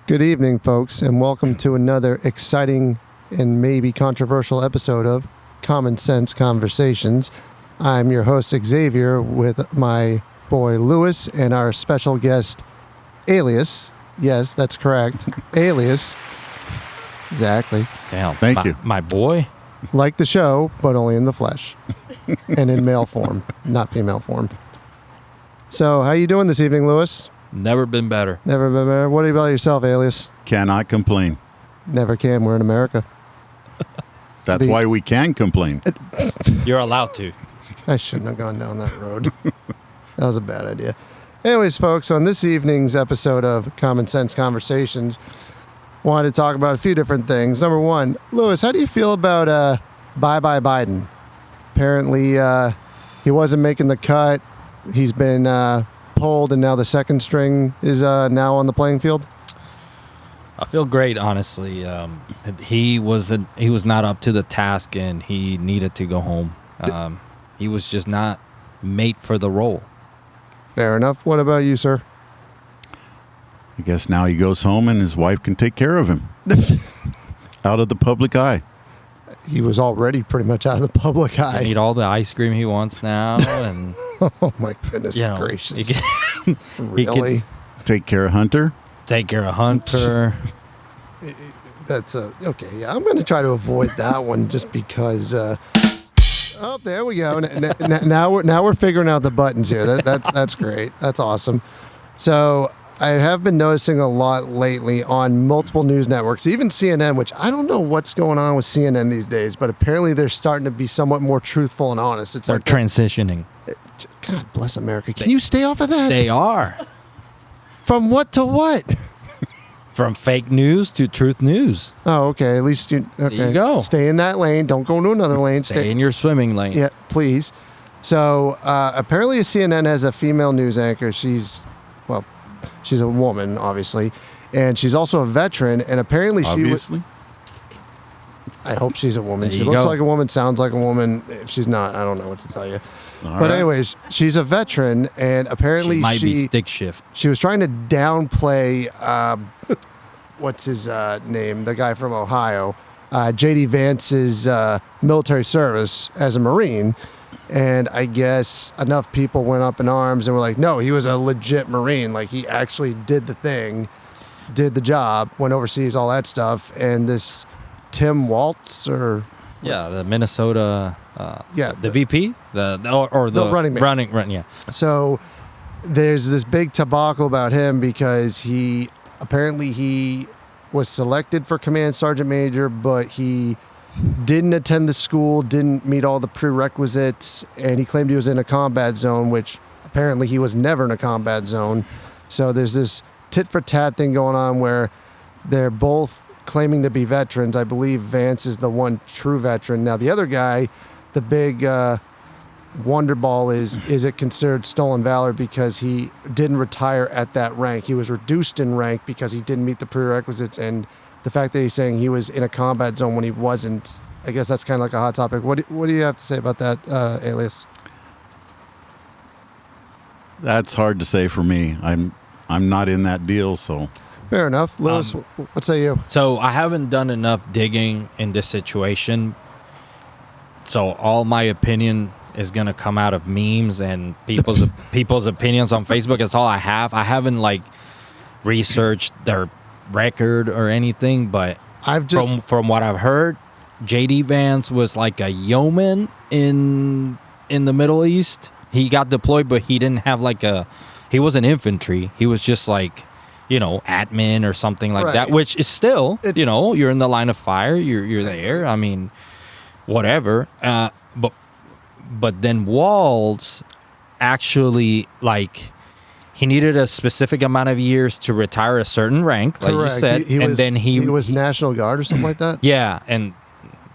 Good evening, folks, and welcome to another exciting and maybe controversial episode of Common Sense Conversations. I'm your host, Xavier, with my boy, Lewis, and our special guest, Alias. Yes, that's correct. Alias. Exactly. Damn. Thank you. My boy. Like the show, but only in the flesh. And in male form, not female form. So, how you doing this evening, Lewis? Never been better. Never been better. What about yourself, Alias? Cannot complain. Never can. We're in America. That's why we can complain. You're allowed to. I shouldn't have gone down that road. That was a bad idea. Anyways, folks, on this evening's episode of Common Sense Conversations, wanted to talk about a few different things. Number one, Lewis, how do you feel about bye-bye Biden? Apparently, he wasn't making the cut. He's been pulled, and now the second string is now on the playing field. I feel great, honestly. He was not up to the task, and he needed to go home. He was just not made for the role. Fair enough. What about you, sir? I guess now he goes home and his wife can take care of him. Out of the public eye. He was already pretty much out of the public eye. He eat all the ice cream he wants now, and Oh, my goodness gracious. he can Really? Take care of Hunter. take care of Hunter. That's okay. Yeah, I'm going to try to avoid that one just because. Oh, there we go. Now we're figuring out the buttons here. That's great. That's awesome. So I have been noticing a lot lately on multiple news networks, even CNN, which I don't know what's going on with CNN these days, but apparently they're starting to be somewhat more truthful and honest. It's They're like transitioning. God bless America. Can you stay off of that? They are. From what to what? From fake news to truth news. Oh, okay. At least you. Okay. There you go. Stay in that lane. Don't go into another lane. Stay in your swimming lane. Yeah, please. So apparently, CNN has a female news anchor. She's a woman, obviously, and she's also a veteran. And apparently, Obviously. I hope she's a woman. There She you looks go. like a woman, sounds like a woman. If she's not, I don't know what to tell you. All But right. anyways, she's a veteran, and apparently She might be stick shift. she was trying to downplay what's his name, the guy from Ohio, J.D. Vance's military service as a Marine. And I guess enough people went up in arms and were like, no, he was a legit Marine. Like, he actually did the thing, did the job, went overseas, all that stuff. And this Tim Waltz Yeah, the Minnesota. The VP, the running man. Yeah. So there's this big debacle about him because he was selected for command sergeant major, but he didn't attend the school, didn't meet all the prerequisites, and he claimed he was in a combat zone, which apparently he was never in a combat zone. So there's this tit for tat thing going on where they're both claiming to be veterans. I believe Vance is the one true veteran. Now the other guy, the big wonder ball is it considered stolen valor because he didn't retire at that rank? He was reduced in rank because he didn't meet the prerequisites, and the fact that he's saying he was in a combat zone when he wasn't, I guess that's kind of like a hot topic. What do you have to say about that, Alias? That's hard to say for me. I'm not in that deal, so. Fair enough. Lewis, what say you? So I haven't done enough digging in this situation. So all my opinion is gonna come out of memes and people's opinions on Facebook. That's all I have. I haven't researched their record or anything, but from what I've heard, J.D. Vance was like a yeoman in the Middle East. He got deployed, but he didn't have he wasn't infantry. He was just admin or something like that, which is still, you're in the line of fire. You're there. I mean, whatever. But then Waltz actually he needed a specific amount of years to retire a certain rank, like Correct. you said, He was National Guard or something like that. Yeah, and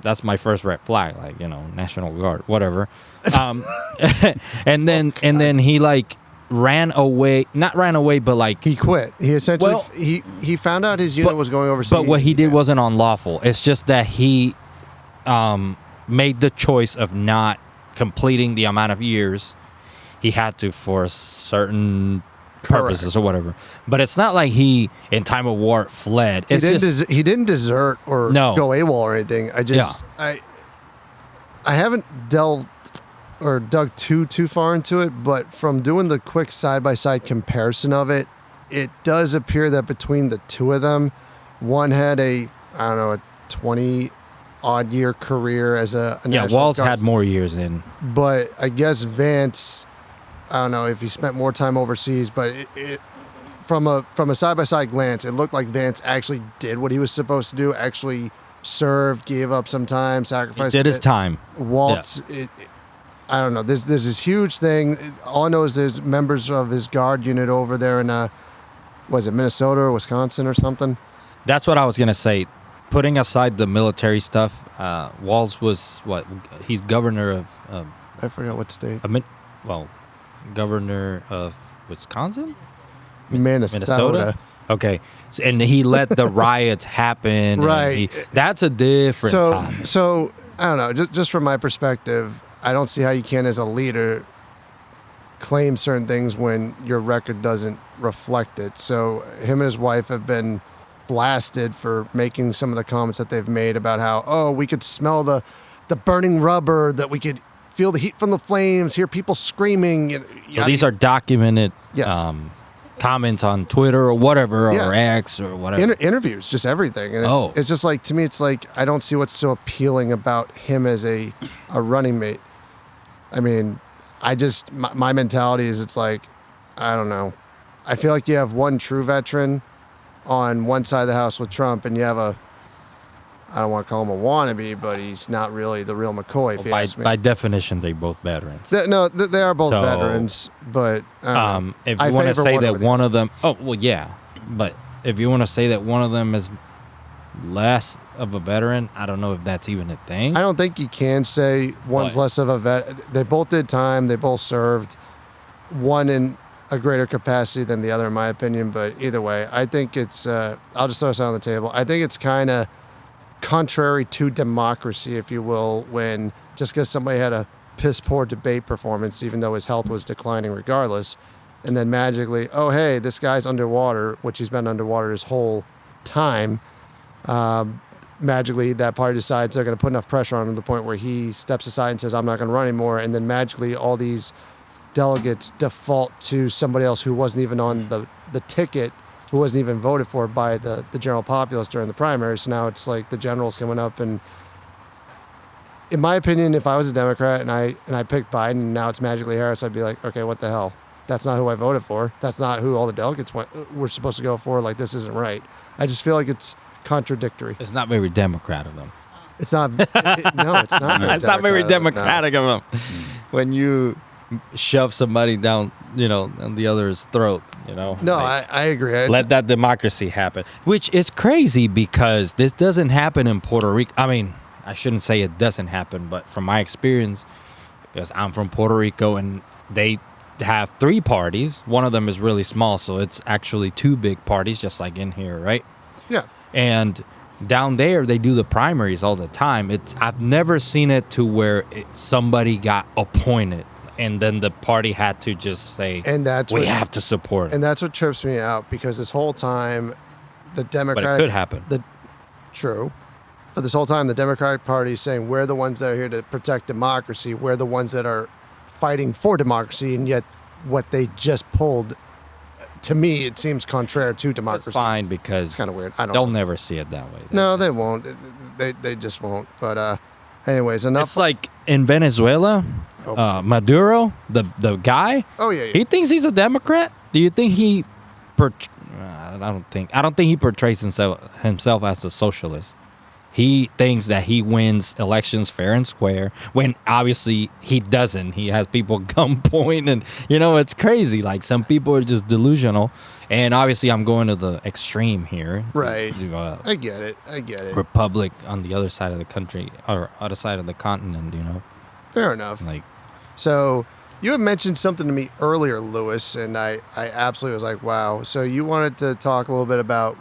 that's my first red flag, National Guard, whatever. And then he ran away, not ran away, but he quit. He essentially he found out his unit was going overseas. But what he did wasn't unlawful. It's just that he made the choice of not completing the amount of years he had to for a certain purposes or whatever. But it's not like he, in time of war, fled. It's He didn't desert or No. go AWOL or anything. I haven't dealt or dug too far into it, but from doing the quick side-by-side comparison of it, it does appear that between the two of them, one had a 20-odd year career as a National Walls Guard, had more years in. but I guess Vance, I don't know if he spent more time overseas, but it from a side-by-side glance, it looked like Vance actually did what he was supposed to do, actually served, gave up some time, He sacrificed. did his time. Waltz, I don't know. There's this huge thing. All I know is there's members of his guard unit over there in, was it Minnesota or Wisconsin or something? That's what I was gonna say. Putting aside the military stuff, Walls was what? He's governor of I forgot what state. governor of Wisconsin, Minnesota. Okay, and he let the riots happen. and Right. That's a different time. So I don't know. Just from my perspective, I don't see how you can, as a leader, claim certain things when your record doesn't reflect it. So him and his wife have been blasted for making some of the comments that they've made about how, we could smell the burning rubber, that we could feel the heat from the flames, hear people screaming. So these are documented Yes. comments on Twitter or whatever, Yeah. or X or whatever. interviews, just everything. And Oh. it's just like, to me, it's like, I don't see what's so appealing about him as a running mate. I mean, my mentality is, it's like, I don't know. I feel like you have one true veteran on one side of the house with Trump, and you have I don't want to call him a wannabe, but he's not really the real McCoy, if you ask me. By definition, they both veterans. They are both So, veterans, but I don't know. If I you want to favor say one that over the one of them, but if you want to say that one of them is less of a veteran, I don't know if that's even a thing. I don't think you can say one's What? less of a vet. They both did time. They both served. One in a greater capacity than the other, in my opinion. But either way, I think it's. I'll just throw this out on the table. I think it's kind of contrary to democracy, if you will, when just because somebody had a piss poor debate performance, even though his health was declining regardless, and then magically, oh hey, this guy's underwater, which he's been underwater his whole time. Magically, that party decides they're going to put enough pressure on him to the point where he steps aside and says, I'm not going to run anymore. And then magically, all these delegates default to somebody else who wasn't even on the ticket, who wasn't even voted for by the general populace during the primaries. So now it's like the generals coming up. And in my opinion, if I was a Democrat and I picked Biden and now it's magically Harris, I'd be like, okay, what the hell? That's not who I voted for. That's not who all the delegates were supposed to go for. Like, this isn't right. I just feel like it's contradictory. It's not very Democrat of them. It's not. No, it's not. It's not very No. democratic of them. When you shove somebody down, on the other's throat, No, like, I agree. let that democracy happen, which is crazy because this doesn't happen in Puerto Rico. I mean, I shouldn't say it doesn't happen, but from my experience, because I'm from Puerto Rico and they have 3 parties. One of them is really small, so it's actually 2 big parties, just like in here, right? Yeah. And down there, they do the primaries all the time. I've never seen it to where somebody got appointed and then the party had to just say, And that's we what, have to support And it. that's what trips me out, because this whole time, the But Democratic. it could happen. True. But this whole time, the Democratic Party is saying we're the ones that are here to protect democracy. We're the ones that are fighting for democracy, and yet what they just pulled, to me, it seems contrary to That's democracy. fine because It's kind of weird. I don't they'll know. never see it that way. No, they won't. They just won't. But anyways, enough. It's like in Venezuela, Oh. Maduro, the guy, Oh yeah. he thinks he's a Democrat. Do you think he? I don't think he portrays himself as a socialist. He thinks that he wins elections fair and square when obviously he doesn't. He has people gunpoint and, it's crazy. Like, some people are just delusional. And obviously I'm going to the extreme here. Right. To, I get it. Republic on the other side of the country or other side of the continent, Fair enough. like, So you had mentioned something to me earlier, Lewis, and I absolutely was like, wow. So you wanted to talk a little bit about,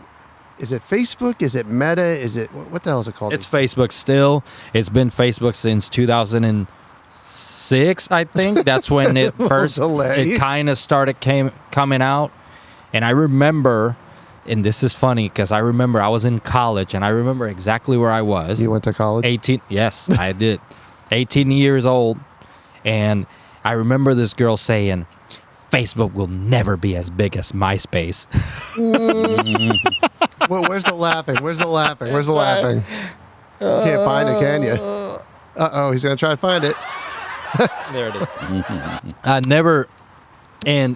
is it Facebook? Is it Meta? Is it, what the hell is it called? it's Facebook still. It's been Facebook since 2006, I think. That's when it first, delay. it kind of started coming out. And I remember, and this is funny because I remember I was in college and I remember exactly where I was. You went to college? 18. Yes, I did. 18 years old. And I remember this girl saying, Facebook will never be as big as MySpace. Well, where's the laughing? Where's the laughing? Where's the laughing? You can't find it, can you? Uh-oh, he's going to try to find it. There it is. I never, and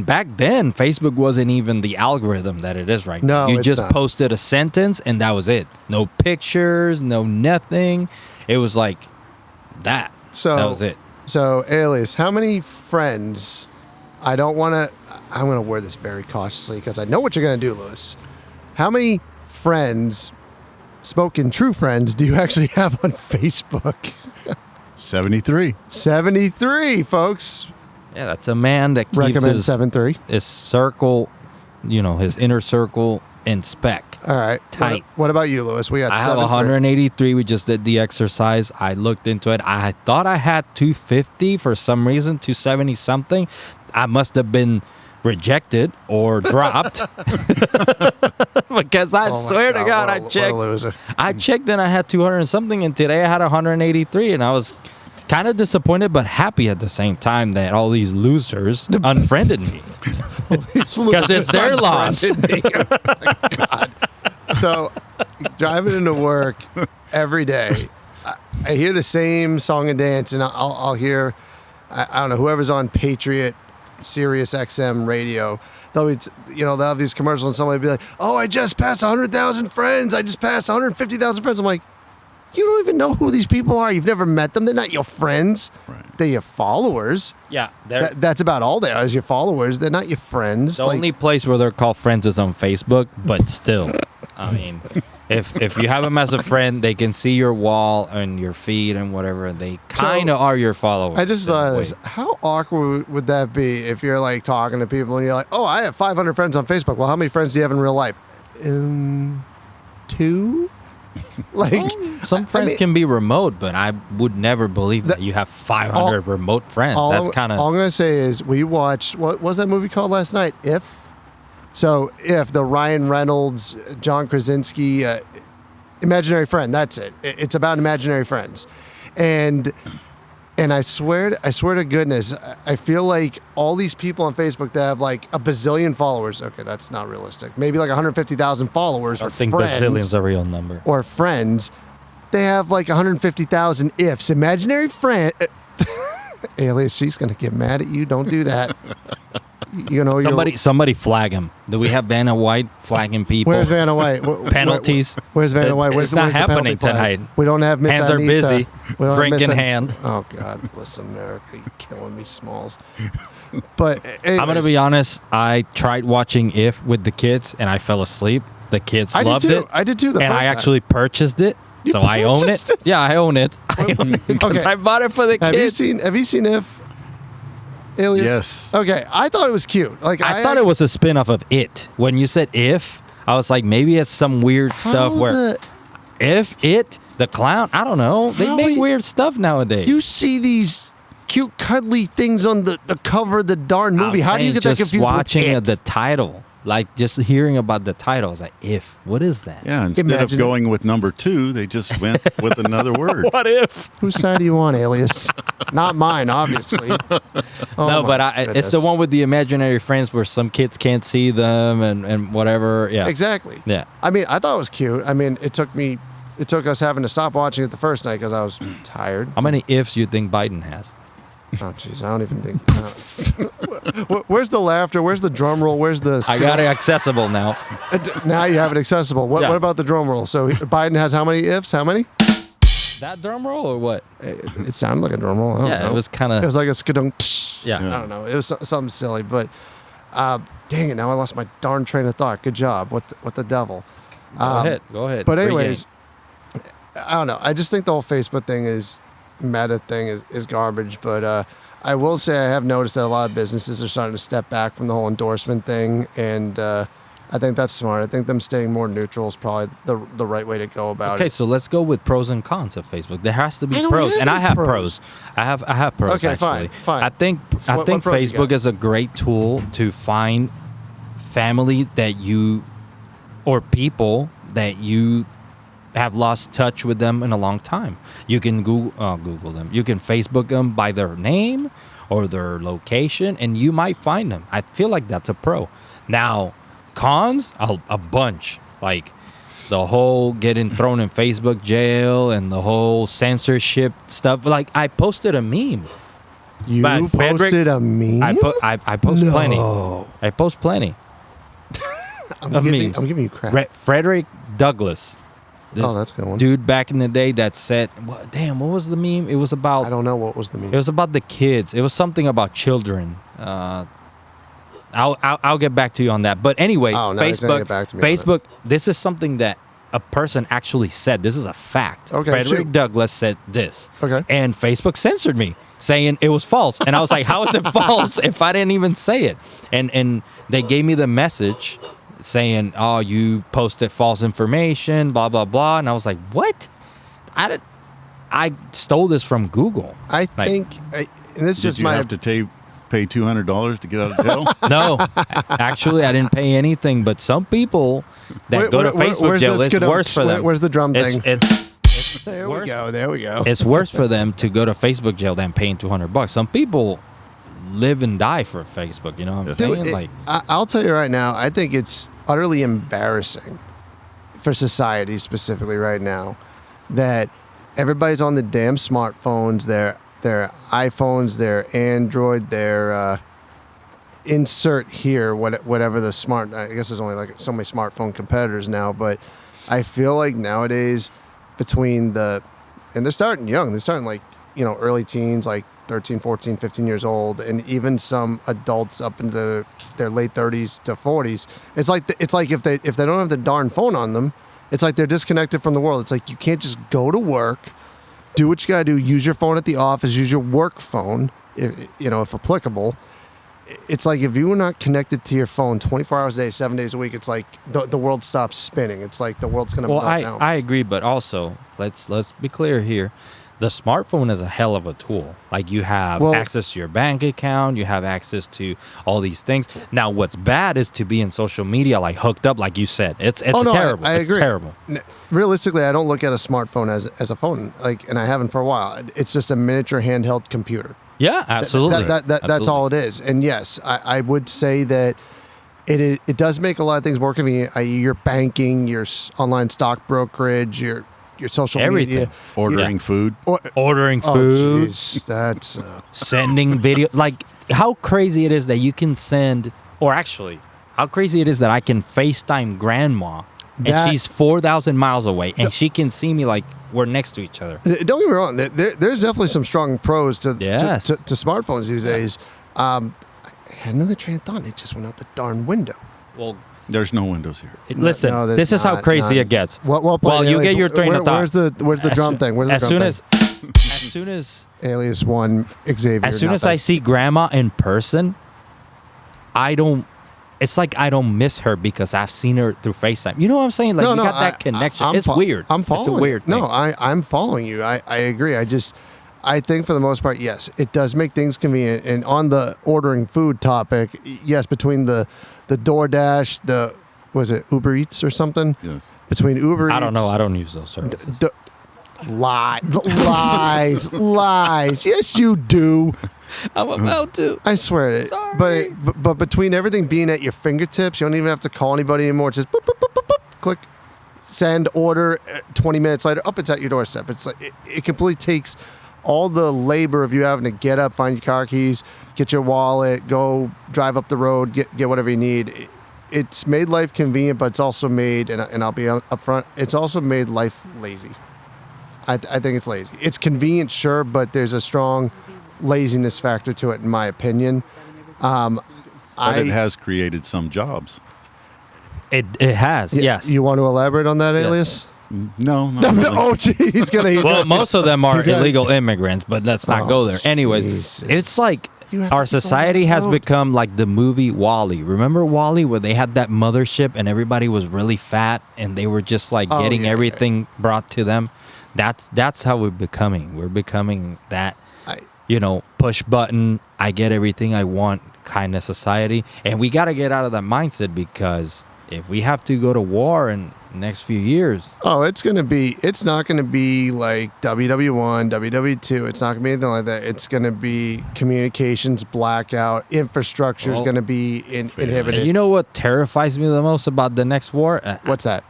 back then, Facebook wasn't even the algorithm that it is right now. No, You it's just not. posted a sentence and that was it. No pictures, no nothing. It was like that. So That was it. So, Alias, how many friends? I'm going to word this very cautiously because I know what you're going to do, Lewis. How many friends, spoken true friends, do you actually have on Facebook? 73. 73, folks. Yeah, that's a man that keeps Recommend his 73. circle, his inner circle in spec. All right. Tight. What about you, Lewis? We got I have 73. 183. We just did the exercise. I looked into it. I thought I had 250 for some reason, 270 something. I must have been rejected or dropped because I Oh my swear to God, what I a checked. loser. I checked and I had 200 and something, and today I had 183, and I was kind of disappointed but happy at the same time that all these losers unfriended me. Because it's their loss. So, driving into work every day, I hear the same song and dance, and I'll hear, I don't know, whoever's on Patriot, Sirius XM radio. They'll have these commercials, and somebody will be like, "Oh, I just passed 100,000 friends. I just passed 150,000 friends." I'm like, you don't even know who these people are. You've never met them. They're not your friends. Right. They're your followers. Yeah, That's about all they are, is your followers. They're not your friends. the only place where they're called friends is on Facebook, but still, I mean, if you have them as a friend, they can see your wall and your feed and whatever, and they kind of are your followers. I just in a thought of way. this. How awkward would that be if you're like talking to people and you're like, "Oh, I have 500 friends on Facebook." Well, how many friends do you have in real life? 2. Like, Some friends mean- can be remote, but I would never believe that you have 500 remote friends. That's kind all I'm of gonna say is we watched what was that movie called last night? If. So if the Ryan Reynolds, John Krasinski, imaginary friend. That's it. It's about imaginary friends, and I swear to goodness, I feel like all these people on Facebook that have like a bazillion followers. Okay, that's not realistic. Maybe like 150,000 followers I or think friends. bazillion's a real number. Or friends, they have like 150,000 ifs. Imaginary friend. Alias, she's gonna get mad at you. Don't do that. Somebody flag him. Do we have Vanna White flagging people? Where's Vanna White? Penalties. Where's Vanna White? It's not the penalty happening flag? tonight. We don't have Miss Hands are Anita. busy. We don't have Drink Miss in An- hand. Oh God, bless America! You're killing me, Smalls. But anyways, I'm gonna be honest. I tried watching If with the kids, and I fell asleep. The kids I loved did too. it. I did too. The And first I time. actually purchased it. You So I own it. purchased it? Yeah, I own it. Because Okay. I bought it for the Have you kids. seen If? Alias? Yes. Okay, I thought it was cute. Like I thought it was a spin-off of It. When you said If, I was like, maybe it's some weird stuff where If It, the clown, I don't know. They How make we- weird stuff nowadays. You see these cute, cuddly things on the cover of the darn movie. How do you get that just confused watching with it? the title, like just hearing about the title, I was like, If, what is that? Yeah, instead Imagine of going with number 2, they just went with another word. What if? Whose side do you want, Alias? Not mine, obviously. Oh, No, my but it's goodness. the one with the imaginary friends where some kids can't see them and whatever. Yeah. Exactly. Yeah. I mean, I thought it was cute. I mean, it took us having to stop watching it the first night because I was tired. How many ifs you think Biden has? Oh, jeez, I don't even think. Where's the laughter? Where's the drum roll? Where's the? I got it accessible now. Now you have it accessible. What Yeah. about the drum roll? So Biden has how many ifs? How many? That drum roll or what? It sounded like a drum roll. I don't Yeah, know. it was kind It of. was like a skadunk. Yeah. I don't know. It was something silly, but dang it! Now I lost my darn train of thought. Good job. What the devil? Go ahead. Go ahead. But Regain. anyways, I don't know. I just think the whole Facebook thing meta thing is garbage. But I will say I have noticed that a lot of businesses are starting to step back from the whole endorsement thing, and I think that's smart. I think them staying more neutral is probably the right way to go about Okay, it. so let's go with pros and cons of Facebook. There has to be I don't pros, have and I any have pros. pros. I have pros. Okay, actually. fine. I think What pros you Facebook got? is a great tool to find family that you or people that you have lost touch with them in a long time. You can Google them. You can Facebook them by their name or their location, and you might find them. I feel like that's a pro. Now, cons, a bunch. Like the whole getting thrown in Facebook jail and the whole censorship stuff. Like I posted a meme. You But posted Frederick- a meme? I post plenty. I post plenty. I'm of giving, memes. I'm giving you crap. Frederick Douglass. This Oh, that's a good one. dude back in the day that said, what was the meme? It was I about don't know what was the meme. it was about the kids. It was something about children. I'll get back to you on that. But anyways, Oh, now he's gonna Facebook. get back to me on it. Facebook. This is something that a person actually said. This is a fact. Okay, Frederick shoot. Douglass said this. Okay. And Facebook censored me, saying it was false. And I was like, how is it false if I didn't even say it? And they gave me the message saying, oh, you posted false information, blah, blah, blah. And I was like, what? I stole this from Google. I think, and this is Did just you my. have to pay $200 to get out of jail? No, actually, I didn't pay anything. But some people that go to Facebook where's jail, this it's gonna- worse for them. Where's the drum thing? It's There worse. we go. There we go. It's worse for them to go to Facebook jail than paying $200. Some people live and die for Facebook. You know what I'm saying? Dude, I'll tell you right now, I think it's utterly embarrassing for society specifically right now that everybody's on the damn smartphones, their iPhones, their Android, their insert here, whatever the smart. I guess there's only like so many smartphone competitors now, but I feel like nowadays and they're starting young. They're starting like, early teens, like 13, 14, 15 years old, and even some adults up into their late 30s to 40s. It's like if they don't have the darn phone on them, it's like they're disconnected from the world. It's like you can't just go to work, do what you gotta do, use your phone at the office, use your work phone, if applicable. It's like if you were not connected to your phone 24 hours a day, 7 days a week, it's like the world stops spinning. It's like the world's gonna well, melt down. I agree, but also let's be clear here. The smartphone is a hell of a tool. Like you have access to your bank account, you have access to all these things. Now, what's bad is to be in social media, like hooked up, like you said. It's terrible. I it's agree. terrible. Realistically, I don't look at a smartphone as a phone, and I haven't for a while. It's just a miniature handheld computer. Yeah, absolutely. That's all it is. And yes, I would say that it does make a lot of things more convenient, i.e. your banking, your online stock brokerage, your social Everything. media. Ordering food. Ordering Oh, food, jeez, that's sending video. Like how crazy it is that you can send, or actually, how crazy it is that I can FaceTime grandma and she's 4,000 miles away and she can see me like we're next to each other. Don't get me wrong. There's definitely some strong pros to Yes. to smartphones these days. I had another train of thought. It just went out the darn window. Well, There's no windows here. listen, no, there's this is how not, crazy none. it gets. Well played, Well, you Alias. get your train of thought. Where's the drum thing? Where's the as drum soon thing? as soon as Alias 1, Xavier. as soon as I nothing. see grandma in person, it's like I don't miss her because I've seen her through FaceTime. You know what I'm saying? Like you got that connection. It's weird. I'm following. It's a weird thing. No, I'm following you. I agree. I think for the most part, yes, it does make things convenient. And on the ordering food topic, yes, between the DoorDash, was it Uber Eats or something? Yes. Between Uber Eats. I don't know. I don't use those services. Lies. Yes, you do. I'm about to. I swear it. Sorry. But between everything being at your fingertips, you don't even have to call anybody anymore. It's just boop, boop, boop, boop, boop, click, send, order. 20 minutes later, it's at your doorstep. It's like it completely takes all the labor of you having to get up, find your car keys, get your wallet, go drive up the road, get whatever you need. It's made life convenient, but it's also made, and I'll be upfront, it's also made life lazy. I think it's lazy. It's convenient, sure, but there's a strong laziness factor to it, in my opinion. But it has created some jobs. It has. Yes. You want to elaborate on that, Alias? No, not really. Oh, gee, he's gonna. Well, most of them are he's gonna- illegal immigrants, but let's not go there. Anyways, Jesus. it's like You have our to keep on society that has road. become like the movie WALL-E. Remember WALL-E, where they had that mothership and everybody was really fat and they were just like Oh, getting yeah, everything brought to them? That's how we're becoming. We're becoming that, push button, I get everything I want kind of society, and we got to get out of that mindset, because if we have to go to war in the next few years, Oh, it's not gonna be like WW1, WW2. It's not gonna be anything like that. It's gonna be communications blackout. Infrastructure is Well, gonna be inhibited. and you know what terrifies me the most about the next war? What's that?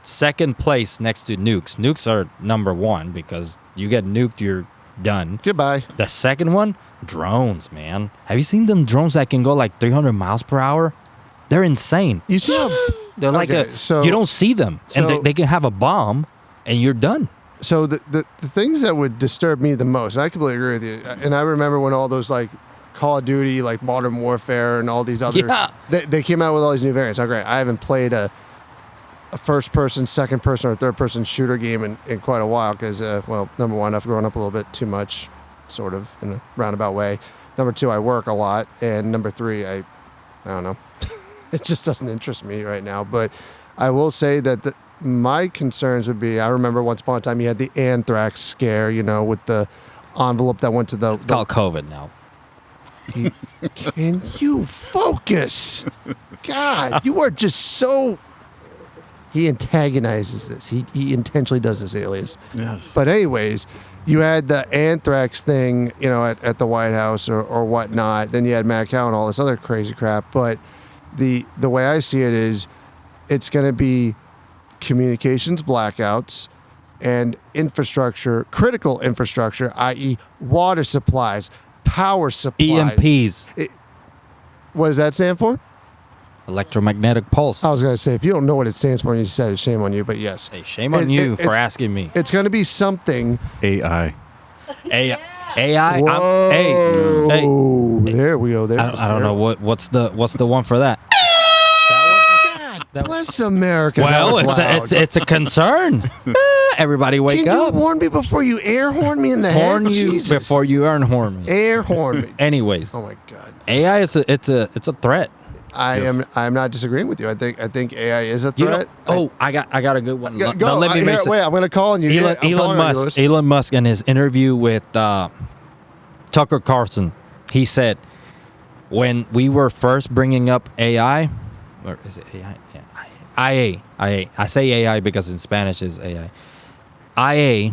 Second place next to nukes. Nukes are number one, because you get nuked, you're done. Goodbye. The second one, drones, man. Have you seen them drones that can go like 300 miles per hour? They're insane. You see how They're like Okay, so- you don't see them, and so- they can have a bomb, and you're done. So the things that would disturb me the most, and I completely agree with you. And I remember when all those like Call of Duty, like Modern Warfare, and all these other Yeah. they came out with all these new variants. Oh, great! I haven't played a first person, second person, or third person shooter game in quite a while because, well, number one, I've grown up a little bit too much, sort of in a roundabout way. Number two, I work a lot, and number three, I don't know. It just doesn't interest me right now. But I will say that my concerns would be, I remember once upon a time you had the anthrax scare, with the envelope that went to the... It's called COVID now. Can you focus? God, you are just so... He antagonizes this. He intentionally does this, Alias. Yes. But anyways, you had the anthrax thing, at the White House or whatnot. Then you had Matt Cow and all this other crazy crap. But the way I see it is, it's going to be communications blackouts and infrastructure, critical infrastructure, i.e. water supplies, power supplies. EMPs, What does that stand for? electromagnetic pulse. I was going to say, if you don't know what it stands for and you said it, shame on you. But yes, Hey, shame on you for it's- asking me. it's going to be something. AI. AI. Hey, Whoa. There we go. There's I don't know what's the one for that. Bless America. That Well, was loud. it's a concern. Everybody wake Can up. you warn me before you air horn me in the Horn head? you Jesus. before you earn horn me. Air horn me. Anyways, Oh my God. AI is it's a threat. I'm not disagreeing with you. I think AI is a You know, threat. I got a good one. Go. Now let me make Wait, I'm going to call on you. Yeah, I'm calling on you, Lewis. Elon Musk in his interview with Tucker Carlson, he said, when we were first bringing up AI, or is it AI? Yeah, IA. I say AI because in Spanish is AI. IA,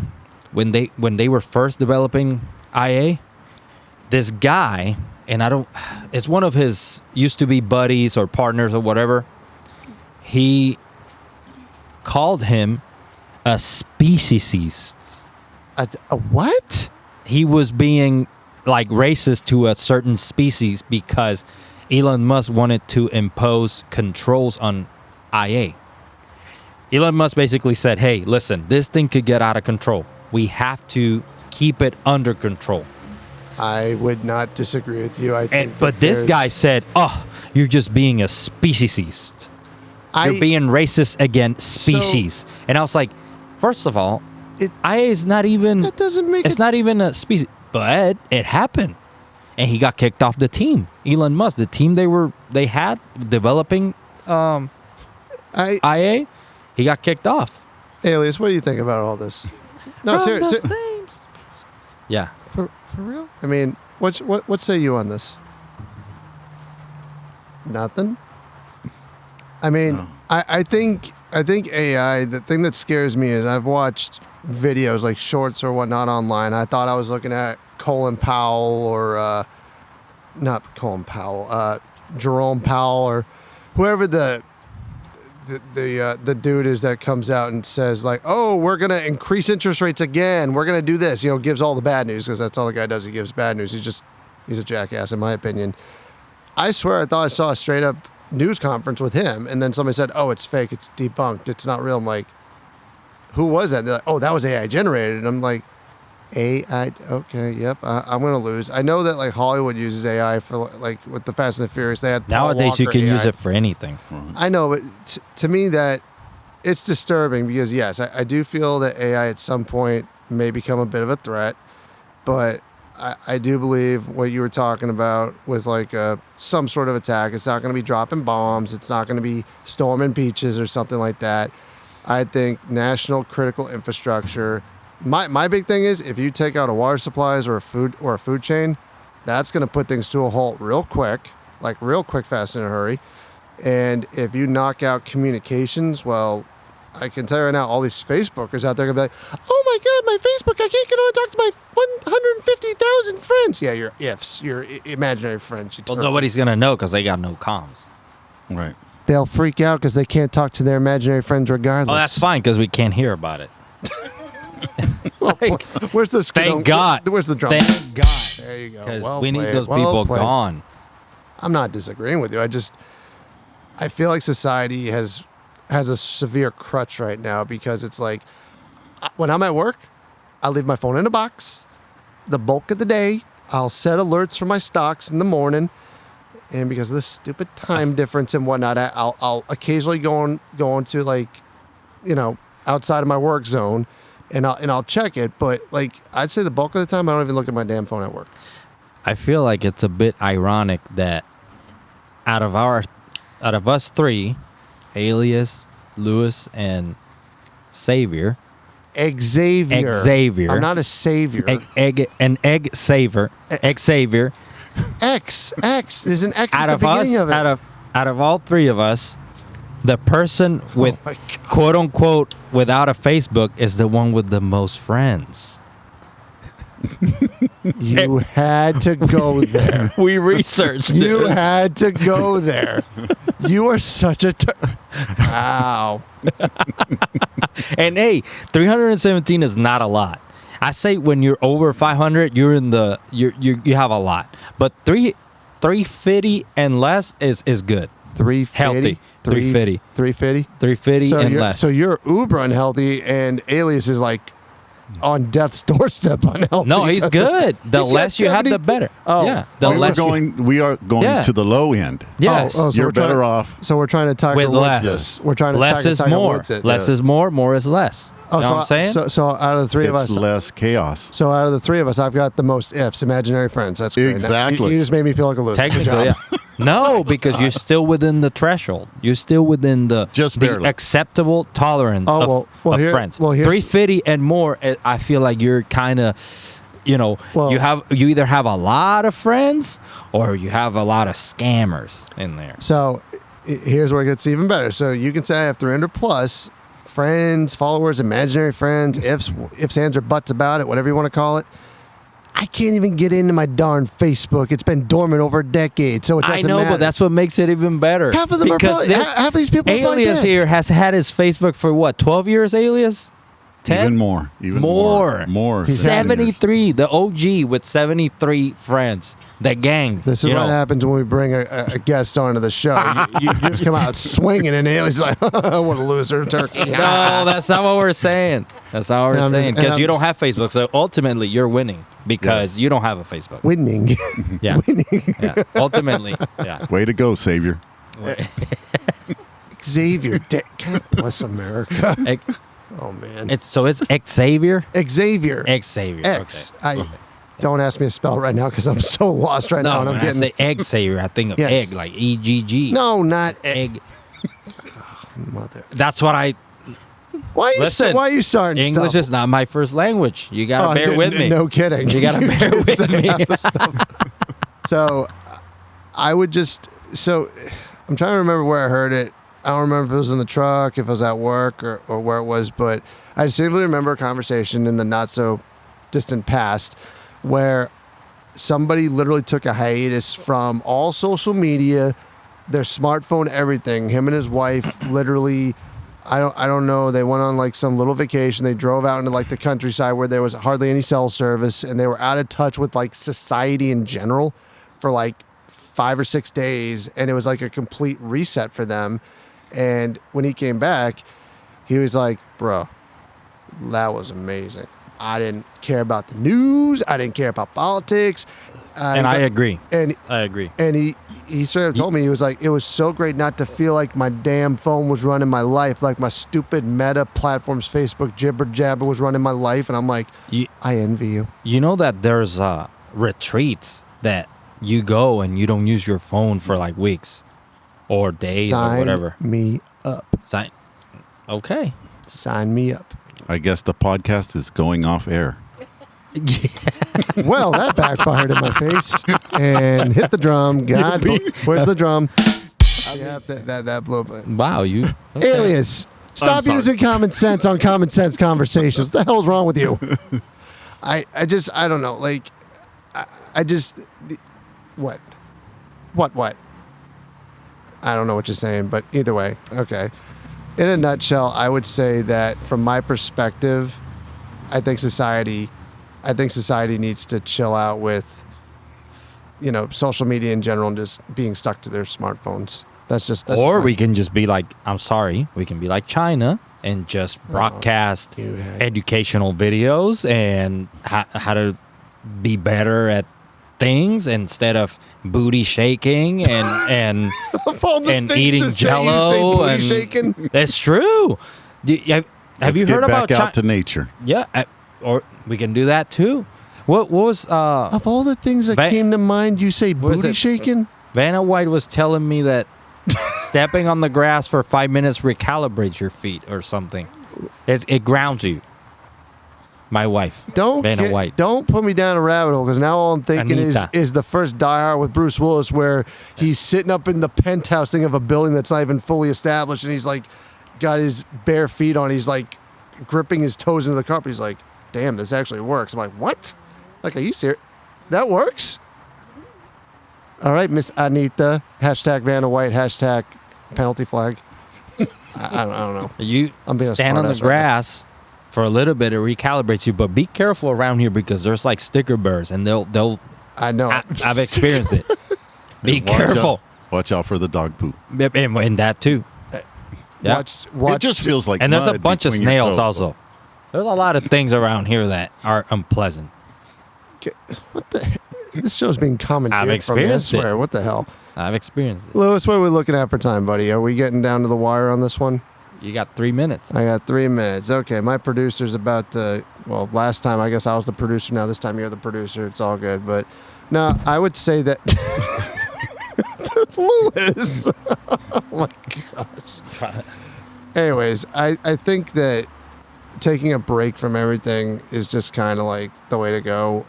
when they were first developing IA, this guy, and it's one of his used to be buddies or partners or whatever, he called him a speciesist. A what? He was being like racist to a certain species because Elon Musk wanted to impose controls on IA. Elon Musk basically said, hey, listen, this thing could get out of control. We have to keep it under control. I would not disagree with you. I think But this guy said, oh, you're just being a speciesist. You're being racist against species. And I was like, first of all, IA is not even... That doesn't make It's not even a species. But it happened. And he got kicked off the team. Elon Musk, the team they had developing IA, he got kicked off. Alias, what do you think about all this? No, seriously. Yeah. For real? I mean, what say you on this? Nothing. I mean, No. I think AI. The thing that scares me is I've watched videos like shorts or whatnot online. I thought I was looking at Colin Powell or not Colin Powell, Jerome Powell or whoever the dude is that comes out and says like, oh, we're gonna increase interest rates again. We're gonna do this. Gives all the bad news because that's all the guy does. He gives bad news. He's a jackass in my opinion. I swear I thought I saw a straight up news conference with him, and then somebody said, oh, it's fake. It's debunked. It's not real. I'm like, who was that? They're like, oh, that was AI generated. And I'm like, AI? Okay, yep. I'm gonna lose. I know that like Hollywood uses AI for like with the Fast and the Furious. They had Paul Nowadays, you Walker can use AI. it for anything. I know, but to me that it's disturbing because yes, I do feel that AI at some point may become a bit of a threat, but I do believe what you were talking about with like some sort of attack. It's not going to be dropping bombs. It's not going to be storming beaches or something like that. I think national critical infrastructure. My big thing is if you take out a water supplies or a food chain, that's going to put things to a halt real quick, fast, in a hurry. And if you knock out communications, well, I can tell you right now, all these Facebookers out there are going to be like, oh my God, my Facebook, I can't get on and talk to my 150,000 friends. Yeah, your ifs, your imaginary friends. You Well, turtle. nobody's gonna know because they got no comms. Right. They'll freak out because they can't talk to their imaginary friends regardless. Oh, that's fine because we can't hear about it. Like, Where's the thank God. Where's the drum? Thank God. There you go. Because Well we need played. those Well people played. gone. I'm not disagreeing with you. I feel like society has a severe crutch right now because it's like when I'm at work, I leave my phone in a box. The bulk of the day, I'll set alerts for my stocks in the morning, and because of this stupid time difference and whatnot, I'll occasionally go into like, outside of my work zone, and I'll check it. But like I'd say the bulk of the time, I don't even look at my damn phone at work. I feel like it's a bit ironic that out of us three, Alias, Lewis, and Xavier. Xavier. I'm not a savior. Egg saver. Xavier. X. There's an X Out at of the us, beginning of it. out of all three of us, the person with Oh my God. quote unquote without a Facebook is the one with the most friends. You had to go there. We researched You this. had to go there. You are such a. Wow. And hey, 317 is not a lot. I say when you're over 500, you're in the you have a lot. But 350 and less is good. 350. Healthy. 350. 350. 350 So and you're, less. so you're uber unhealthy, and Alias is like on death's doorstep unhealthy. No, he's good. The He's got less you have, the 70 better. Oh. Yeah, the Oh, We less. are going Yeah. to the low end. Yes. So You're we're trying- better off. So we're trying to Tiger With Woods less. this. We're trying to less Tiger, is Tiger more. Woods it. Less is more. More is less. Oh, You know what I'm saying? So out of the three of It's us, less chaos. So out of the three of us, I've got the most ifs, imaginary friends. That's great. Exactly. You just made me feel like a loser. Good Technically, job. yeah. No, because you're still within the threshold. You're still within the Just the barely. acceptable tolerance Oh, of friends. well, here's- 350 and more, I feel like you're kind of, Well- you either have a lot of friends or you have a lot of scammers in there. So here's where it gets even better. So you can say I have 300 plus friends, followers, imaginary friends, ifs, ands, or buts about it, whatever you want to call it. I can't even get into my darn Facebook. It's been dormant over a decade, so it I doesn't know, matter. but that's what makes it even better. half of them are because probably, half of these people are probably Alias dead. here has had his Facebook for what, 12 years, Alias? 10? Even more. Even More. more. He's 73, the OG with 73 friends. The gang. This is you what know. happens when we bring a guest onto the show. You just come out swinging, and Alien's like, what a loser, turkey. No, that's not what we're saying. That's not what And we're I'm saying. just- Because and you I'm- don't have Facebook. So ultimately, you're winning because you don't have a Facebook. Winning. Yeah. Yeah. Ultimately. Yeah. Way to go, Savior. Xavier. God bless America. Ex- Oh, man. It's Xavier? Xavier. Xavier. X. Okay. Don't ask me to spell it right now because I'm so lost right now. No, And I'm when I getting. say egg savior, I think of Yes. egg, like EGG. No, not Egg. mother. That's what I. Why Listen, are you starting English stuff? is not my first language. You gotta Oh, bear with me. No kidding. You gotta bear just with said me. half the stuff. So, I would just. So, I'm trying to remember where I heard it. I don't remember if it was in the truck, if it was at work, or where it was, but I distinctly remember a conversation in the not so distant past where somebody literally took a hiatus from all social media, their smartphone, everything. Him and his wife literally. I don't know. They went on like some little vacation. They drove out into like the countryside where there was hardly any cell service, and they were out of touch with like society in general for like 5 or 6 days, and it was like a complete reset for them. And when he came back, he was like, "Bro, that was amazing. I didn't care about the news. I didn't care about politics." And I agree. And I agree. and he sort of told me, he was like, it was so great not to feel like my damn phone was running my life, like my stupid Meta platforms, Facebook jibber jabber was running my life. And I'm like, You, I envy you. you know that there's retreats that you go and you don't use your phone for like weeks or days Sign or whatever. me up. Okay. Sign me up. I guess the podcast is going off air. Well, that backfired in my face and hit the drum. God, where's the drum? Yeah, that blew up. Wow, you okay. Alias, stop sorry. using common sense on common sense conversations. What the hell's wrong with you? I don't know. Like, I just, what? I don't know what you're saying, but either way, okay. In a nutshell, I would say that from my perspective, I think society needs to chill out with, social media in general and just being stuck to their smartphones. That's Or we can just be like, I'm sorry, we can be like China and just broadcast dude, educational videos and how to be better at things instead of booty shaking and Of all the and things eating to say, you say Jell-O booty and shaking. That's true. Have Let's you get heard about back out to nature? Yeah, or we can do that too. What was Of all the things that Va- came to mind, you say What is booty it? shaking? Vanna White was telling me that stepping on the grass for 5 minutes recalibrates your feet or something. It grounds you. My wife, Vanna White. Don't put me down a rabbit hole because now all I'm thinking Anita. is the first Die Hard with Bruce Willis where he's sitting up in the penthouse thing of a building that's not even fully established and he's like got his bare feet on. He's like gripping his toes into the carpet. He's like, damn, this actually works. I'm like, what? Like, are you serious? That works? All right, Miss Anita. Hashtag Vanna White. Hashtag penalty flag. I don't know. You I'm being a stand on the smartass right now. grass for a little bit, it recalibrates you, but be careful around here because there's like sticker burrs and they'll I know. I've experienced it. Be Watch careful. out. Watch out for the dog poop. And that too. Yeah. Watch. It just feels like And there's a mud bunch of between your snails toes. also. There's a lot of things around here that are unpleasant. What the? This show's being commandeered I've from me. I experienced it. swear. What the hell? I've experienced it. Lewis, what are we looking at for time, buddy? Are we getting down to the wire on this one? You got 3 minutes. I got 3 minutes. Okay, my producer's about to. Well, last time I guess I was the producer. Now this time you're the producer. It's all good. But no, I would say that. Lewis. Oh my gosh. Anyways, I think that taking a break from everything is just kind of like the way to go.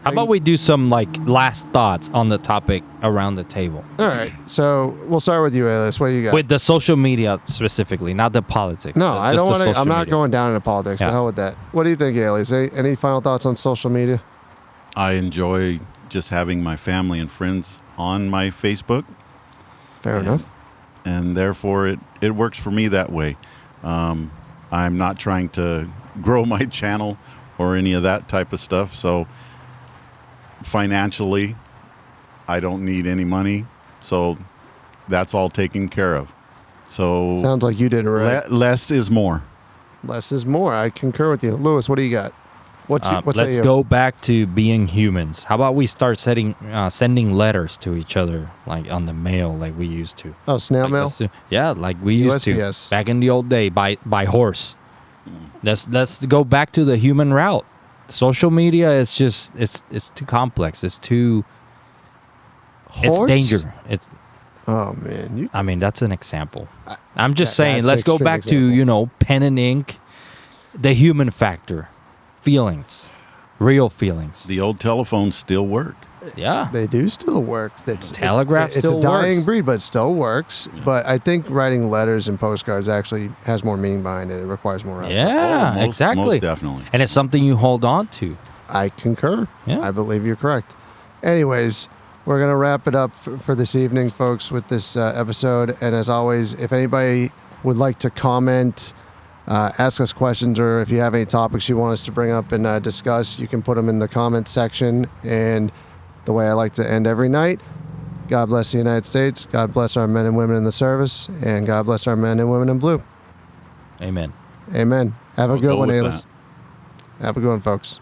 How about we do some like last thoughts on the topic around the table? All right, so we'll start with you, Alias. What do you got? With the social media specifically, not the politics. No, but I just don't the want to. social I'm not media. going down into politics. Yeah. The hell with that. What do you think, Alias? Any final thoughts on social media? I enjoy just having my family and friends on my Facebook, Fair enough. and therefore it works for me that way. I'm not trying to grow my channel or any of that type of stuff. So financially, I don't need any money. So that's all taken care of. So Sounds like you did it right. less is more. Less is more. I concur with you, Lewis. What do you got? What's Let's go back to being humans. How about we start sending letters to each other, like on the mail, like we used to. Oh, snail Like, mail. yeah, like we used USPS. to back in the old day by horse. Let's go back to the human route. Social media is just it's too complex. It's too. It's Horse? danger. It's. Oh man, I mean, that's an example. I'm just that- saying. that's Let's an go extreme back example. to pen and ink, the human factor, feelings, real feelings. The old telephones still work. Yeah. they do still work. Telegraph It's still a dying works. breed, but it still works. But I think writing letters and postcards actually has more meaning behind it. It requires more effort. Yeah, Oh, most exactly. definitely. And it's something you hold on to. I concur. Yeah. I believe you're correct. Anyways, we're going to wrap it up for this evening, folks, with this episode. And as always, if anybody would like to comment, ask us questions, or if you have any topics you want us to bring up and discuss, you can put them in the comment section. And the way I like to end every night, God bless the United States. God bless our men and women in the service. And God bless our men and women in blue. Amen. Amen. Have a I'll good go one, with Alias. that. Have a good one, folks.